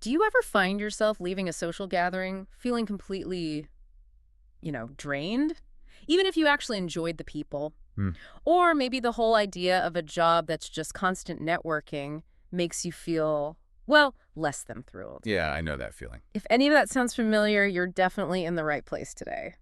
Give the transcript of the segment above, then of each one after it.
Do you ever find yourself leaving a social gathering feeling completely, drained? Even if you actually enjoyed the people? Hmm. Or maybe the whole idea of a job that's just constant networking makes you feel, well, less than thrilled. Yeah, I know that feeling. If any of that sounds familiar, you're definitely in the right place today.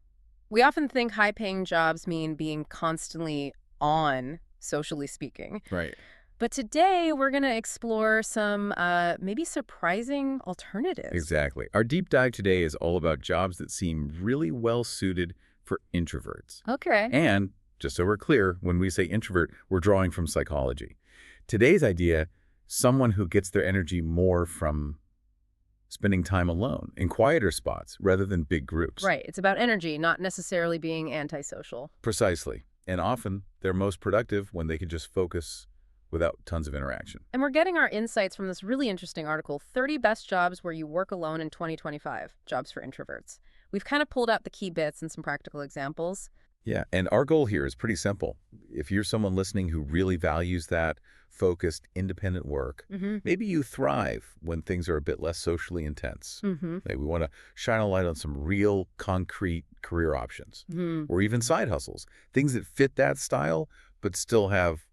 We often think high-paying jobs mean being constantly on, socially speaking. Right. But today, we're going to explore some maybe surprising alternatives. Exactly. Our deep dive today is all about jobs that seem really well suited for introverts. Okay. And just so we're clear, when we say introvert, we're drawing from psychology. Today's idea, someone who gets their energy more from spending time alone in quieter spots rather than big groups. Right. It's about energy, not necessarily being antisocial. Precisely. And often they're most productive when they can just focus without tons of interaction. And we're getting our insights from this really interesting article, 30 Best Jobs Where You Work Alone in 2025, Jobs for Introverts. We've kind of pulled out the key bits and some practical examples. Yeah, and our goal here is pretty simple. If you're someone listening who really values that focused, independent work, maybe you thrive when things are a bit less socially intense. Maybe we want to shine a light on some real, concrete career options, or even side hustles, things that fit that style, but still have,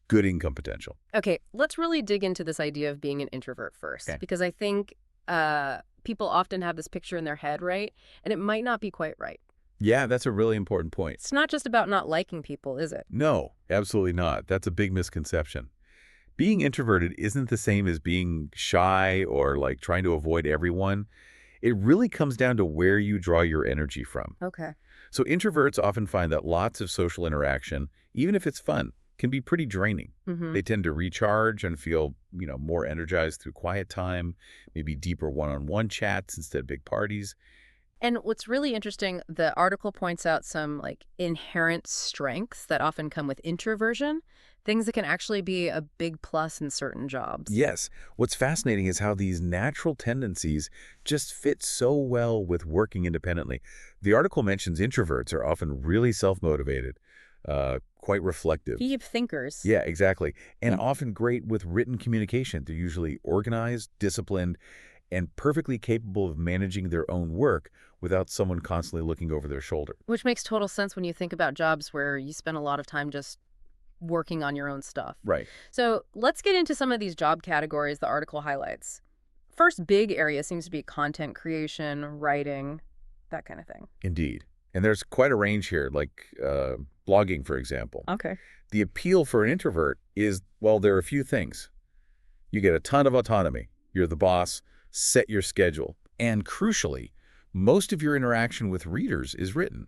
good income potential. Okay, let's really dig into this idea of being an introvert first, Okay. because I think people often have this picture in their head, right? And it might not be quite right. Yeah, that's a really important point. It's not just about not liking people, is it? No, absolutely not. That's a big misconception. Being introverted isn't the same as being shy or like trying to avoid everyone. It really comes down to where you draw your energy from. Okay. So introverts often find that lots of social interaction, even if it's fun, can be pretty draining. They tend to recharge and feel, more energized through quiet time, maybe deeper one-on-one chats instead of big parties. And what's really interesting, the article points out some inherent strengths that often come with introversion, things that can actually be a big plus in certain jobs. Yes, what's fascinating is how these natural tendencies just fit so well with working independently. The article mentions introverts are often really self-motivated, quite reflective. Deep thinkers. Yeah, exactly. And often great with written communication. They're usually organized, disciplined, and perfectly capable of managing their own work without someone constantly looking over their shoulder. Which makes total sense when you think about jobs where you spend a lot of time just working on your own stuff. Right. So let's get into some of these job categories the article highlights. First big area seems to be content creation, writing, that kind of thing. Indeed. And there's quite a range here, like blogging, for example. Okay. The appeal for an introvert is, well, there are a few things. You get a ton of autonomy. You're the boss. Set your schedule. And crucially, most of your interaction with readers is written.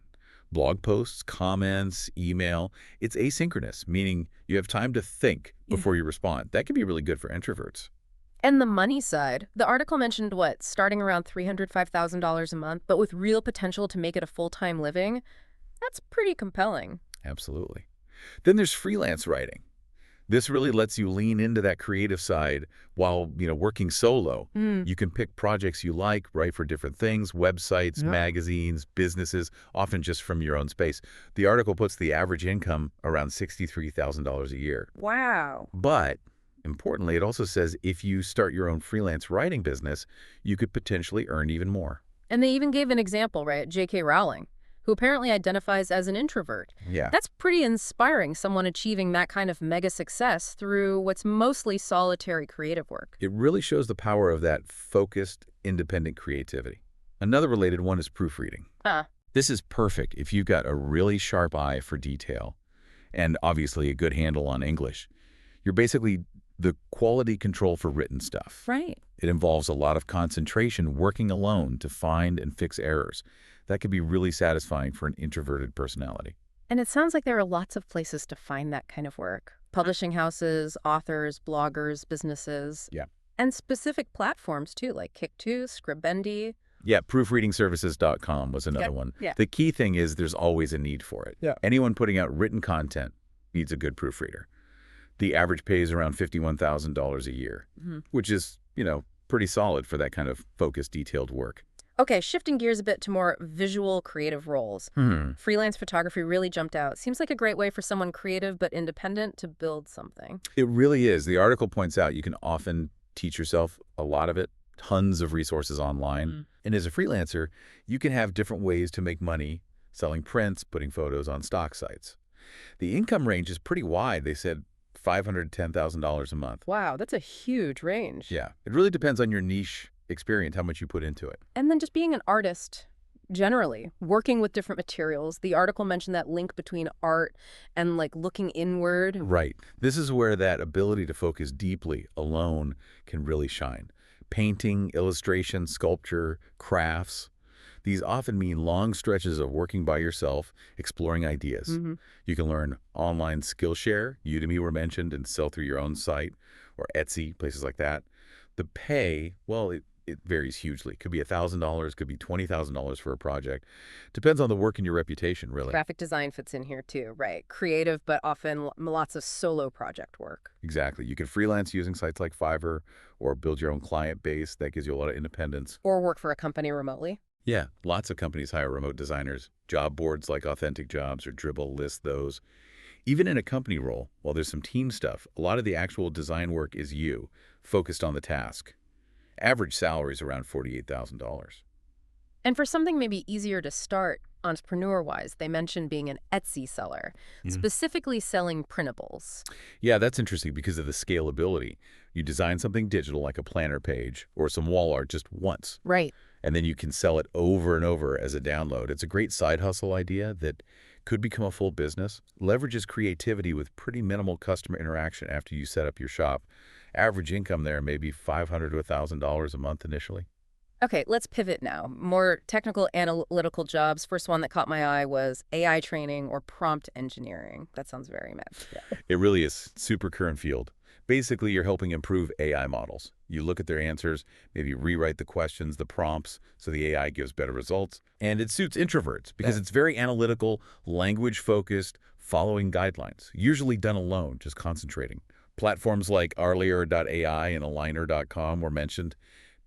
Blog posts, comments, email. It's asynchronous, meaning you have time to think before you respond. That can be really good for introverts. And the money side, the article mentioned starting around $305,000 a month, but with real potential to make it a full-time living. That's pretty compelling. Absolutely. Then there's freelance writing. This really lets you lean into that creative side while, working solo. You can pick projects you like, write for different things, websites, magazines, businesses, often just from your own space. The article puts the average income around $63,000 a year. Wow. But importantly, it also says if you start your own freelance writing business, you could potentially earn even more. And they even gave an example, right? J.K. Rowling, who apparently identifies as an introvert. Yeah. That's pretty inspiring, someone achieving that kind of mega success through what's mostly solitary creative work. It really shows the power of that focused, independent creativity. Another related one is proofreading. This is perfect if you've got a really sharp eye for detail and obviously a good handle on English. You're basically the quality control for written stuff. Right. It involves a lot of concentration working alone to find and fix errors. That could be really satisfying for an introverted personality. And it sounds like there are lots of places to find that kind of work. Publishing houses, authors, bloggers, businesses. Yeah. And specific platforms, too, like Kick2, Scribendi. Yeah, proofreadingservices.com was another one. Yeah. The key thing is there's always a need for it. Yeah. Anyone putting out written content needs a good proofreader. The average pay is around $51,000 a year, which is, pretty solid for that kind of focused, detailed work. Okay, shifting gears a bit to more visual creative roles. Freelance photography really jumped out. Seems like a great way for someone creative but independent to build something. It really is. The article points out you can often teach yourself a lot of it tons of resources online. And as a freelancer, you can have different ways to make money selling prints, putting photos on stock sites. The income range is pretty wide. They said $500 to $10,000 a month. Wow, that's a huge range. Yeah, it really depends on your niche experience, how much you put into it. And then just being an artist, generally, working with different materials. The article mentioned that link between art and like looking inward. Right. This is where that ability to focus deeply alone can really shine. Painting, illustration, sculpture, crafts. These often mean long stretches of working by yourself, exploring ideas. You can learn online Skillshare, Udemy were mentioned, and sell through your own site, or Etsy, places like that. The pay, well, it varies hugely. Could be $1,000, could be $20,000 for a project. Depends on the work and your reputation, really. Graphic design fits in here too, right? Creative, but often lots of solo project work. Exactly. You can freelance using sites like Fiverr or build your own client base. That gives you a lot of independence. Or work for a company remotely. Yeah, lots of companies hire remote designers. Job boards like Authentic Jobs or Dribbble list those. Even in a company role, while there's some team stuff, a lot of the actual design work is you, focused on the task. Average salary is around $48,000. And for something maybe easier to start, entrepreneur-wise, they mentioned being an Etsy seller, specifically selling printables. Yeah, that's interesting because of the scalability. You design something digital like a planner page or some wall art just once. Right. And then you can sell it over and over as a download. It's a great side hustle idea that could become a full business. Leverages creativity with pretty minimal customer interaction after you set up your shop. Average income there may be $500 to $1,000 a month initially. Okay, let's pivot now. More technical analytical jobs. First one that caught my eye was AI training or prompt engineering. That sounds very mad. Yeah. It really is super current field. Basically, you're helping improve AI models. You look at their answers, maybe rewrite the questions, the prompts, so the AI gives better results. And it suits introverts because it's very analytical, language-focused, following guidelines, usually done alone, just concentrating. Platforms like Arlier.ai and Aligner.com were mentioned.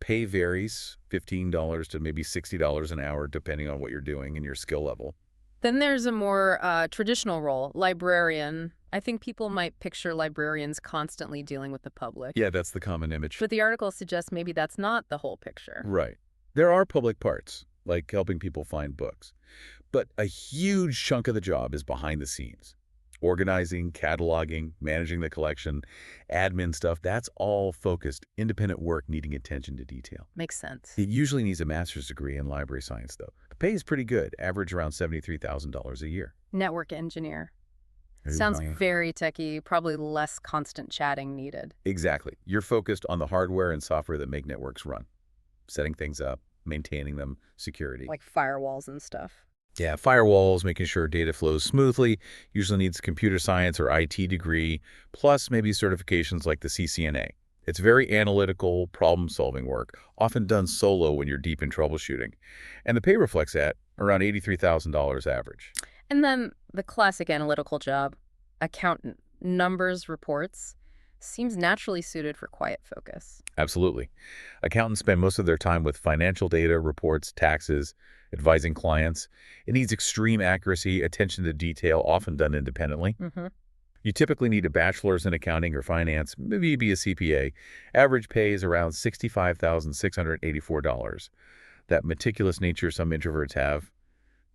Pay varies, $15 to maybe $60 an hour, depending on what you're doing and your skill level. Then there's a more traditional role, librarian. I think people might picture librarians constantly dealing with the public. Yeah, that's the common image. But the article suggests maybe that's not the whole picture. Right. There are public parts, like helping people find books. But a huge chunk of the job is behind the scenes. Organizing, cataloging, managing the collection, admin stuff, that's all focused, independent work needing attention to detail. Makes sense. It usually needs a master's degree in library science, though. The pay is pretty good, average around $73,000 a year. Network engineer. Ooh, Sounds very techy, probably less constant chatting needed. Exactly. You're focused on the hardware and software that make networks run. Setting things up, maintaining them, security. Like firewalls and stuff. Yeah, firewalls, making sure data flows smoothly, usually needs a computer science or IT degree, plus maybe certifications like the CCNA. It's very analytical, problem-solving work, often done solo when you're deep in troubleshooting. And the pay reflects that, around $83,000 average. And then the classic analytical job, accountant, numbers, reports, seems naturally suited for quiet focus. Absolutely. Accountants spend most of their time with financial data, reports, taxes, advising clients. It needs extreme accuracy, attention to detail, often done independently. You typically need a bachelor's in accounting or finance, maybe be a CPA. Average pay is around $65,684. That meticulous nature some introverts have,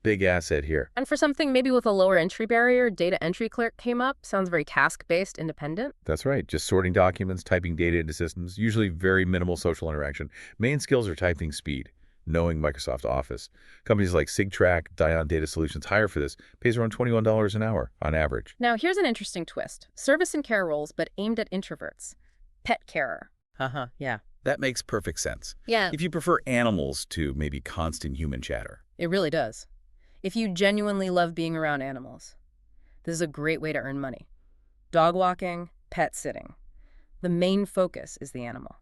big asset here. And for something maybe with a lower entry barrier, data entry clerk came up. Sounds very task-based, independent. That's right. Just sorting documents, typing data into systems, usually very minimal social interaction. Main skills are typing speed, knowing Microsoft Office. Companies like SigTrack, Dion Data Solutions hire for this. Pays around $21 an hour on average. Now, here's an interesting twist. Service and care roles, but aimed at introverts. Pet carer. Yeah. That makes perfect sense. Yeah. If you prefer animals to maybe constant human chatter. It really does. If you genuinely love being around animals, this is a great way to earn money. Dog walking, pet sitting. The main focus is the animal.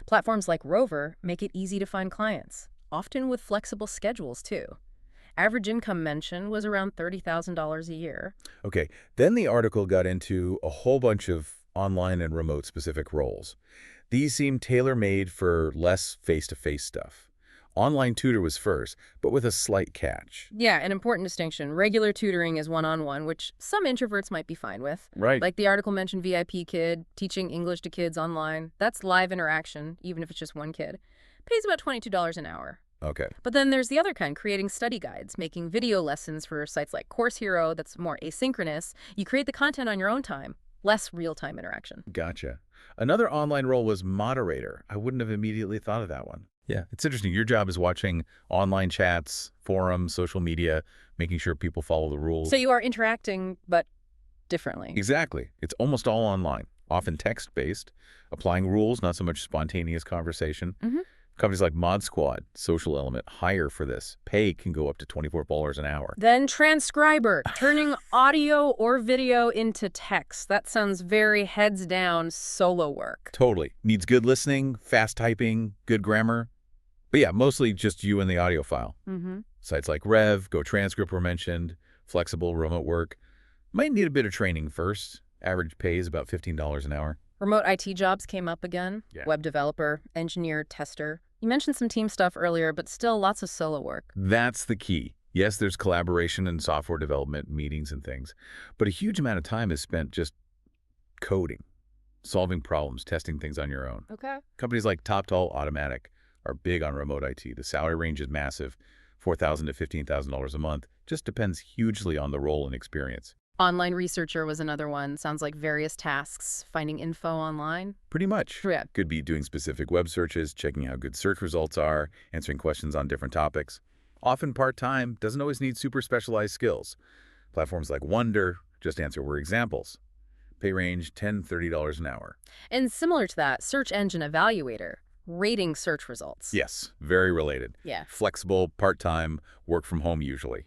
Platforms like Rover make it easy to find clients, often with flexible schedules too. Average income mention was around $30,000 a year. Okay, then the article got into a whole bunch of online and remote specific roles. These seem tailor-made for less face-to-face stuff. Online tutor was first, but with a slight catch. Yeah, an important distinction. Regular tutoring is one-on-one, which some introverts might be fine with. Right. Like the article mentioned VIP Kid, teaching English to kids online. That's live interaction, even if it's just one kid. Pays about $22 an hour. Okay. But then there's the other kind, creating study guides, making video lessons for sites like Course Hero that's more asynchronous. You create the content on your own time, less real-time interaction. Gotcha. Another online role was moderator. I wouldn't have immediately thought of that one. Yeah, it's interesting. Your job is watching online chats, forums, social media, making sure people follow the rules. So you are interacting, but differently. Exactly. It's almost all online, often text-based, applying rules, not so much spontaneous conversation. Companies like Mod Squad, Social Element, hire for this. Pay can go up to $24 an hour. Then transcriber, turning audio or video into text. That sounds very heads down solo work. Totally. Needs good listening, fast typing, good grammar. But yeah, mostly just you and the audio file. Sites like Rev, GoTranscript were mentioned, flexible remote work. Might need a bit of training first. Average pay is about $15 an hour. Remote IT jobs came up again. Yeah. Web developer, engineer, tester. You mentioned some team stuff earlier, but still lots of solo work. That's the key. Yes, there's collaboration and software development, meetings and things, but a huge amount of time is spent just coding, solving problems, testing things on your own. Okay. Companies like TopTall Automatic are big on remote IT. The salary range is massive, $4,000 to $15,000 a month. Just depends hugely on the role and experience. Online researcher was another one. Sounds like various tasks, finding info online. Pretty much. Yeah. Could be doing specific web searches, checking how good search results are, answering questions on different topics. Often part-time, doesn't always need super specialized skills. Platforms like Wonder, Just Answer were examples. Pay range $10, $30 an hour. And similar to that, search engine evaluator, rating search results. Yes, very related. Yeah. Flexible, part-time, work from home usually.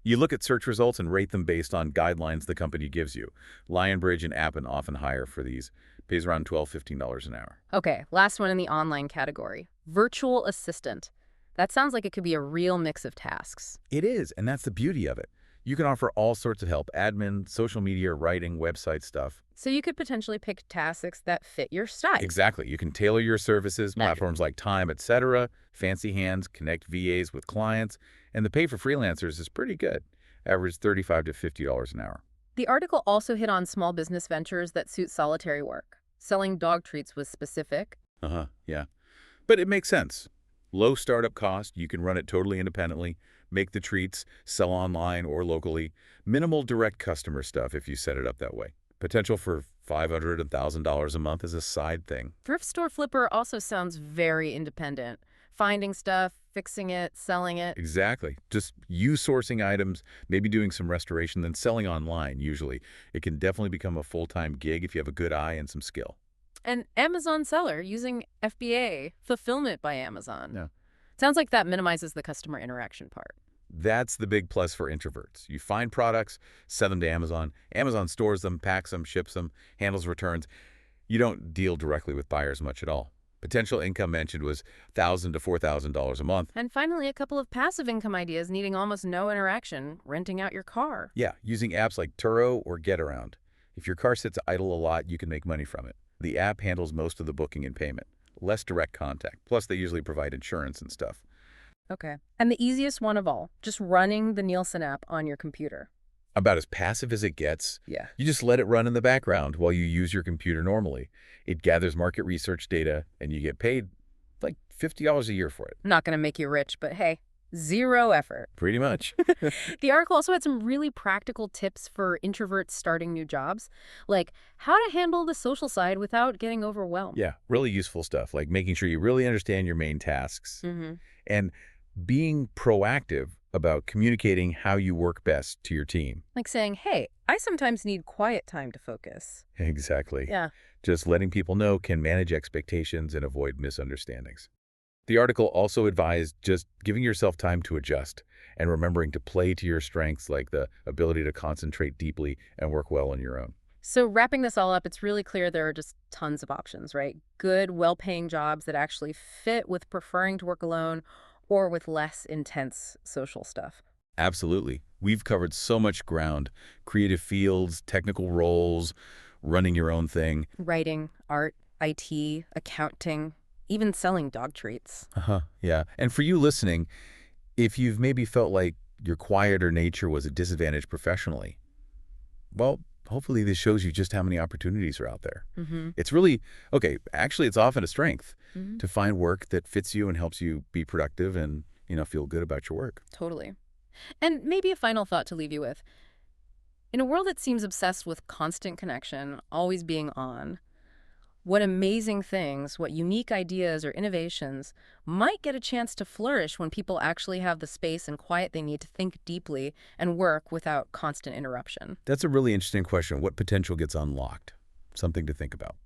You look at search results and rate them based on guidelines the company gives you. Lionbridge and Appen often hire for these. Pays around $12, $15 an hour. Okay, last one in the online category. Virtual assistant. That sounds like it could be a real mix of tasks. It is, and that's the beauty of it. You can offer all sorts of help, admin, social media, writing, website stuff. So you could potentially pick tasks that fit your style. Exactly. You can tailor your services, platforms like Time, etc., fancy hands, connect VAs with clients, and the pay for freelancers is pretty good. Average $35 to $50 an hour. The article also hit on small business ventures that suit solitary work. Selling dog treats was specific. Yeah. But it makes sense. Low startup cost, you can run it totally independently, make the treats, sell online or locally. Minimal direct customer stuff if you set it up that way. Potential for $500 and $1,000 a month is a side thing. Thrift store flipper also sounds very independent. Finding stuff, fixing it, selling it. Exactly. Just you sourcing items, maybe doing some restoration, then selling online usually. It can definitely become a full-time gig if you have a good eye and some skill. An Amazon seller using FBA, fulfillment by Amazon. Yeah. Sounds like that minimizes the customer interaction part. That's the big plus for introverts. You find products, send them to Amazon. Amazon stores them, packs them, ships them, handles returns. You don't deal directly with buyers much at all. Potential income mentioned was $1,000 to $4,000 a month. And finally, a couple of passive income ideas needing almost no interaction, renting out your car. Yeah, using apps like Turo or Getaround. If your car sits idle a lot, you can make money from it. The app handles most of the booking and payment. Less direct contact. Plus, they usually provide insurance and stuff. Okay. And the easiest one of all, just running the Nielsen app on your computer. About as passive as it gets. Yeah. You just let it run in the background while you use your computer normally. It gathers market research data, and you get paid like $50 a year for it. Not going to make you rich, but hey, zero effort. Pretty much. The article also had some really practical tips for introverts starting new jobs, like how to handle the social side without getting overwhelmed. Yeah, really useful stuff, like making sure you really understand your main tasks and being proactive about communicating how you work best to your team. Like saying, hey, I sometimes need quiet time to focus. Exactly. Yeah. Just letting people know can manage expectations and avoid misunderstandings. The article also advised just giving yourself time to adjust and remembering to play to your strengths, like the ability to concentrate deeply and work well on your own. So wrapping this all up, it's really clear there are just tons of options, right? Good, well-paying jobs that actually fit with preferring to work alone or with less intense social stuff. Absolutely. We've covered so much ground: creative fields, technical roles, running your own thing. Writing, art, IT, accounting. even selling dog treats. Yeah. And for you listening, if you've maybe felt like your quieter nature was a disadvantage professionally, well, hopefully this shows you just how many opportunities are out there. It's really, okay, actually it's often a strength to find work that fits you and helps you be productive and, feel good about your work. Totally. And maybe a final thought to leave you with. In a world that seems obsessed with constant connection, always being on, what amazing things, what unique ideas or innovations might get a chance to flourish when people actually have the space and quiet they need to think deeply and work without constant interruption. That's a really interesting question. What potential gets unlocked? Something to think about.